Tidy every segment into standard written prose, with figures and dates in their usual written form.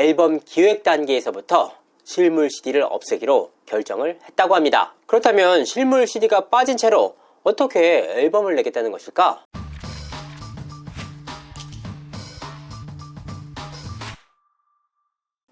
앨범 기획 단계에서부터 실물 CD를 없애기로 결정을 했다고 합니다. 그렇다면 실물 CD가 빠진 채로 어떻게 앨범을 내겠다는 것일까?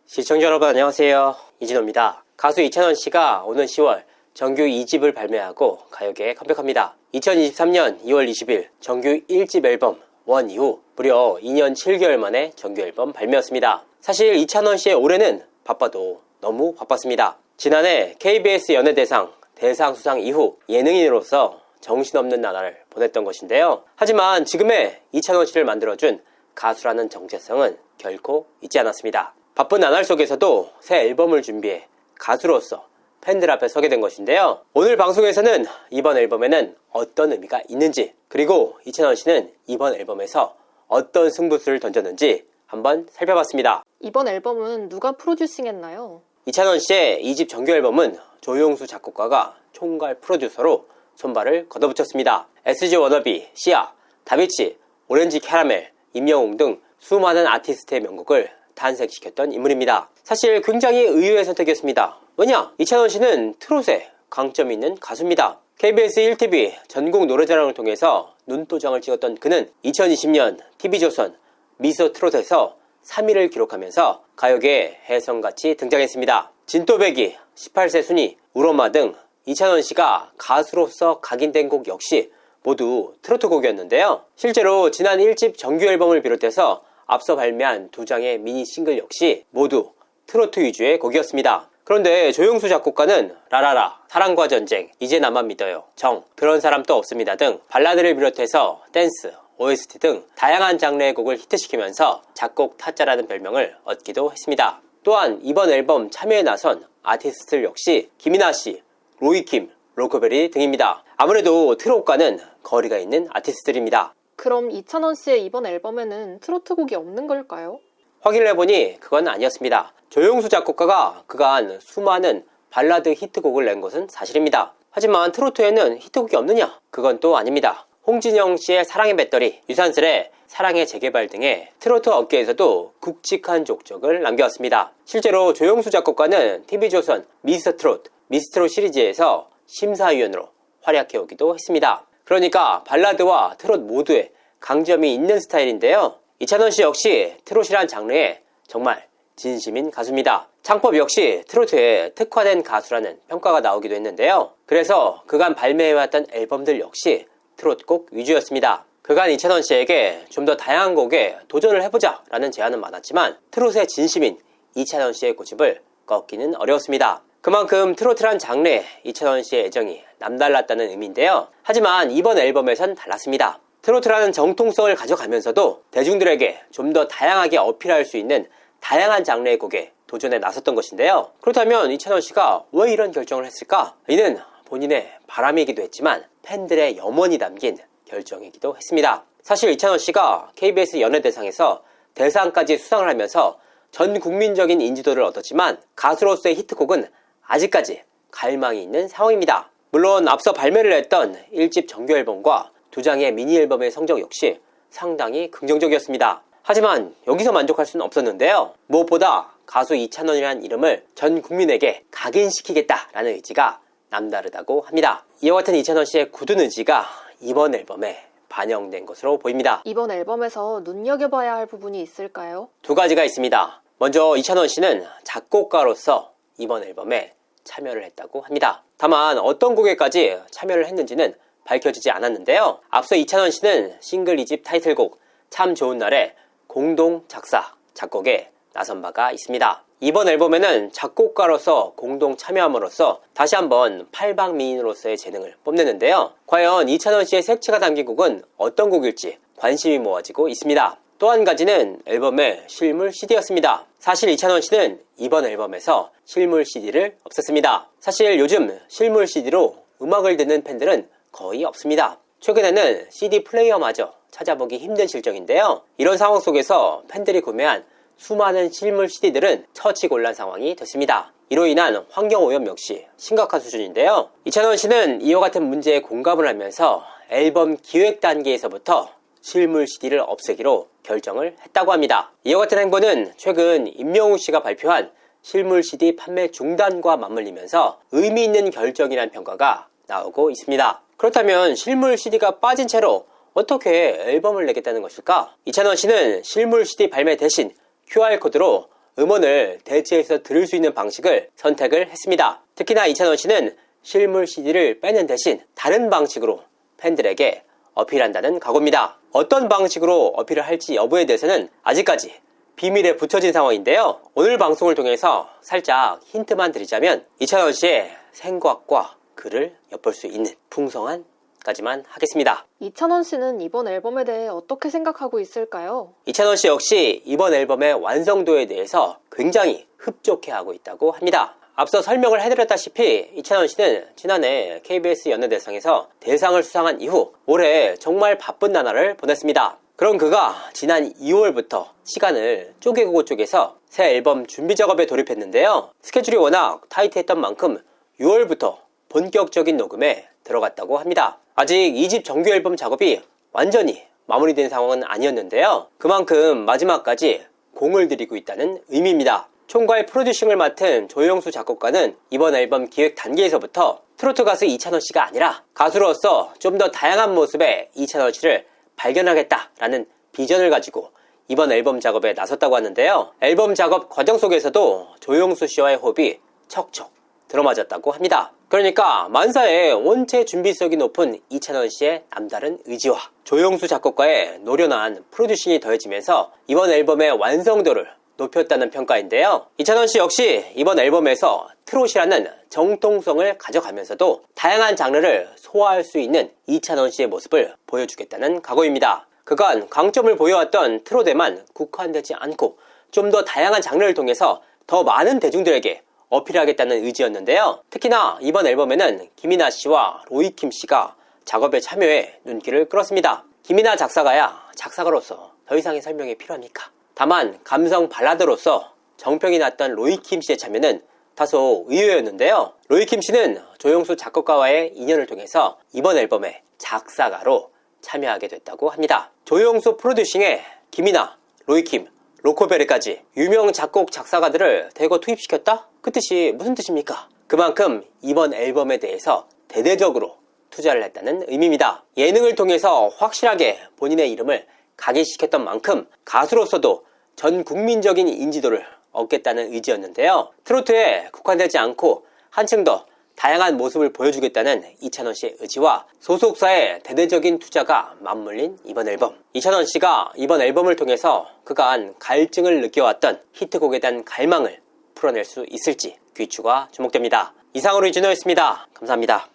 시청자 여러분 안녕하세요. 이진호입니다. 가수 이찬원씨가 오는 10월 정규 2집을 발매하고 가요계에 컴백합니다. 2023년 2월 20일 정규 1집 앨범 원 이후 무려 2년 7개월 만에 정규 앨범 발매였습니다. 사실 이찬원씨의 올해는 바빠도 너무 바빴습니다. 지난해 KBS 연예대상 대상 수상 이후 예능인으로서 정신없는 나날을 보냈던 것인데요. 하지만 지금의 이찬원씨를 만들어준 가수라는 정체성은 결코 잊지 않았습니다. 바쁜 나날 속에서도 새 앨범을 준비해 가수로서 팬들 앞에 서게 된 것인데요. 오늘 방송에서는 이번 앨범에는 어떤 의미가 있는지, 그리고 이찬원씨는 이번 앨범에서 어떤 승부수를 던졌는지 한번 살펴봤습니다. 이번 앨범은 누가 프로듀싱했나요? 이찬원씨의 2집 정규 앨범은 조용수 작곡가가 총괄 프로듀서로 손발을 걷어붙였습니다. SG 워너비, 시아, 다비치, 오렌지 캐러멜, 임영웅 등 수많은 아티스트의 명곡을 탄생시켰던 인물입니다. 사실 굉장히 의외의 선택이었습니다. 왜냐? 이찬원씨는 트롯에 강점이 있는 가수입니다. KBS 1TV 전국 노래자랑을 통해서 눈도장을 찍었던 그는 2020년 TV조선 미스터 트롯에서 3위를 기록하면서 가요계에 혜성같이 등장했습니다. 진또배기, 18세 순위, 우로마 등 이찬원씨가 가수로서 각인된 곡 역시 모두 트로트 곡이었는데요. 실제로 지난 1집 정규 앨범을 비롯해서 앞서 발매한 2장의 미니 싱글 역시 모두 트로트 위주의 곡이었습니다. 그런데 조용수 작곡가는 라라라, 사랑과 전쟁, 이제 나만 믿어요, 정, 그런 사람 또 없습니다 등 발라드를 비롯해서 댄스, OST 등 다양한 장르의 곡을 히트시키면서 작곡 타짜라는 별명을 얻기도 했습니다. 또한 이번 앨범 참여에 나선 아티스트들 역시 김이나씨, 로이킴, 로코베리 등입니다. 아무래도 트롯과는 거리가 있는 아티스트들입니다. 그럼 이찬원씨의 이번 앨범에는 트로트 곡이 없는 걸까요? 확인을 해보니 그건 아니었습니다. 조용수 작곡가가 그간 수많은 발라드 히트곡을 낸 것은 사실입니다. 하지만 트로트에는 히트곡이 없느냐? 그건 또 아닙니다. 홍진영씨의 사랑의 배터리, 유산슬의 사랑의 재개발 등의 트로트 업계에서도 굵직한 족적을 남겨왔습니다. 실제로 조용수 작곡가는 TV조선 미스터 트롯, 미스트롯 시리즈에서 심사위원으로 활약해오기도 했습니다. 그러니까 발라드와 트롯 모두에 강점이 있는 스타일인데요. 이찬원씨 역시 트롯이란 장르에 정말 진심인 가수입니다. 창법 역시 트로트에 특화된 가수라는 평가가 나오기도 했는데요. 그래서 그간 발매해왔던 앨범들 역시 트롯곡 위주였습니다. 그간 이찬원씨에게 좀 더 다양한 곡에 도전을 해보자 라는 제안은 많았지만 트롯의 진심인 이찬원씨의 고집을 꺾기는 어려웠습니다. 그만큼 트로트란 장르에 이찬원씨의 애정이 남달랐다는 의미인데요. 하지만 이번 앨범에선 달랐습니다. 트로트라는 정통성을 가져가면서도 대중들에게 좀 더 다양하게 어필할 수 있는 다양한 장르의 곡에 도전에 나섰던 것인데요. 그렇다면 이찬원씨가 왜 이런 결정을 했을까? 이는 본인의 바람이기도 했지만 팬들의 염원이 담긴 결정이기도 했습니다. 사실 이찬원씨가 KBS 연예대상에서 대상까지 수상을 하면서 전 국민적인 인지도를 얻었지만 가수로서의 히트곡은 아직까지 갈망이 있는 상황입니다. 물론 앞서 발매를 했던 1집 정규 앨범과 2장의 미니 앨범의 성적 역시 상당히 긍정적이었습니다. 하지만 여기서 만족할 수는 없었는데요. 무엇보다 가수 이찬원이라는 이름을 전 국민에게 각인시키겠다라는 의지가 남다르다고 합니다. 이와 같은 이찬원씨의 굳은 의지가 이번 앨범에 반영된 것으로 보입니다. 이번 앨범에서 눈여겨봐야 할 부분이 있을까요? 2가지가 있습니다. 먼저 이찬원씨는 작곡가로서 이번 앨범에 참여를 했다고 합니다. 다만 어떤 곡에까지 참여를 했는지는 밝혀지지 않았는데요. 앞서 이찬원씨는 싱글 2집 타이틀곡 참 좋은 날에 공동 작사, 작곡에 나선 바가 있습니다. 이번 앨범에는 작곡가로서 공동 참여함으로써 다시 한번 팔방미인으로서의 재능을 뽐내는데요. 과연 이찬원씨의 색채가 담긴 곡은 어떤 곡일지 관심이 모아지고 있습니다. 또 한 가지는 앨범의 실물 CD였습니다. 사실 이찬원씨는 이번 앨범에서 실물 CD를 없앴습니다. 사실 요즘 실물 CD로 음악을 듣는 팬들은 거의 없습니다. 최근에는 CD 플레이어마저 찾아보기 힘든 실정인데요. 이런 상황 속에서 팬들이 구매한 수많은 실물 CD들은 처치곤란 상황이 됐습니다. 이로 인한 환경오염 역시 심각한 수준인데요. 이찬원씨는 이와 같은 문제에 공감을 하면서 앨범 기획 단계에서부터 실물 CD를 없애기로 결정을 했다고 합니다. 이와 같은 행보는 최근 임영웅 씨가 발표한 실물 CD 판매 중단과 맞물리면서 의미 있는 결정이라는 평가가 나오고 있습니다. 그렇다면 실물 CD가 빠진 채로 어떻게 앨범을 내겠다는 것일까? 이찬원 씨는 실물 CD 발매 대신 QR코드로 음원을 대체해서 들을 수 있는 방식을 선택을 했습니다. 특히나 이찬원 씨는 실물 CD를 빼는 대신 다른 방식으로 팬들에게 어필한다는 각오입니다. 어떤 방식으로 어필을 할지 여부에 대해서는 아직까지 비밀에 붙여진 상황인데요. 오늘 방송을 통해서 살짝 힌트만 드리자면 이찬원 씨의 생각과 글을 엿볼 수 있는 풍성한 까지만 하겠습니다. 이찬원 씨는 이번 앨범에 대해 어떻게 생각하고 있을까요? 이찬원 씨 역시 이번 앨범의 완성도에 대해서 굉장히 흡족해하고 있다고 합니다. 앞서 설명을 해드렸다시피 이찬원 씨는 지난해 KBS 연예대상에서 대상을 수상한 이후 올해 정말 바쁜 나날을 보냈습니다. 그런 그가 지난 2월부터 시간을 쪼개서 새 앨범 준비 작업에 돌입했는데요. 스케줄이 워낙 타이트했던 만큼 6월부터 본격적인 녹음에 들어갔다고 합니다. 아직 2집 정규 앨범 작업이 완전히 마무리된 상황은 아니었는데요. 그만큼 마지막까지 공을 들이고 있다는 의미입니다. 총괄 프로듀싱을 맡은 조영수 작곡가는 이번 앨범 기획 단계에서부터 트로트 가수 이찬원 씨가 아니라 가수로서 좀 더 다양한 모습의 이찬원 씨를 발견하겠다라는 비전을 가지고 이번 앨범 작업에 나섰다고 하는데요. 앨범 작업 과정 속에서도 조영수 씨와의 호흡이 척척 들어맞았다고 합니다. 그러니까 만사에 원체 준비성이 높은 이찬원 씨의 남다른 의지와 조영수 작곡가의 노련한 프로듀싱이 더해지면서 이번 앨범의 완성도를 높였다는 평가인데요. 이찬원 씨 역시 이번 앨범에서 트롯이라는 정통성을 가져가면서도 다양한 장르를 소화할 수 있는 이찬원 씨의 모습을 보여주겠다는 각오입니다. 그간 강점을 보여왔던 트롯에만 국한되지 않고 좀 더 다양한 장르를 통해서 더 많은 대중들에게 어필하겠다는 의지였는데요. 특히나 이번 앨범에는 김이나 씨와 로이킴 씨가 작업에 참여해 눈길을 끌었습니다. 김이나 작사가야 작사가로서 더 이상의 설명이 필요합니까? 다만 감성 발라드로서 정평이 났던 로이킴 씨의 참여는 다소 의외였는데요. 로이킴 씨는 조영수 작곡가와의 인연을 통해서 이번 앨범에 작사가로 참여하게 됐다고 합니다. 조영수 프로듀싱에 김이나, 로이킴, 로코베르까지 유명 작곡 작사가들을 대거 투입시켰다? 그 뜻이 무슨 뜻입니까? 그만큼 이번 앨범에 대해서 대대적으로 투자를 했다는 의미입니다. 예능을 통해서 확실하게 본인의 이름을 각인시켰던 만큼 가수로서도 전 국민적인 인지도를 얻겠다는 의지였는데요. 트로트에 국한되지 않고 한층 더 다양한 모습을 보여주겠다는 이찬원 씨의 의지와 소속사의 대대적인 투자가 맞물린 이번 앨범. 이찬원 씨가 이번 앨범을 통해서 그간 갈증을 느껴왔던 히트곡에 대한 갈망을 풀어낼 수 있을지 귀추가 주목됩니다. 이상으로 이준호였습니다. 감사합니다.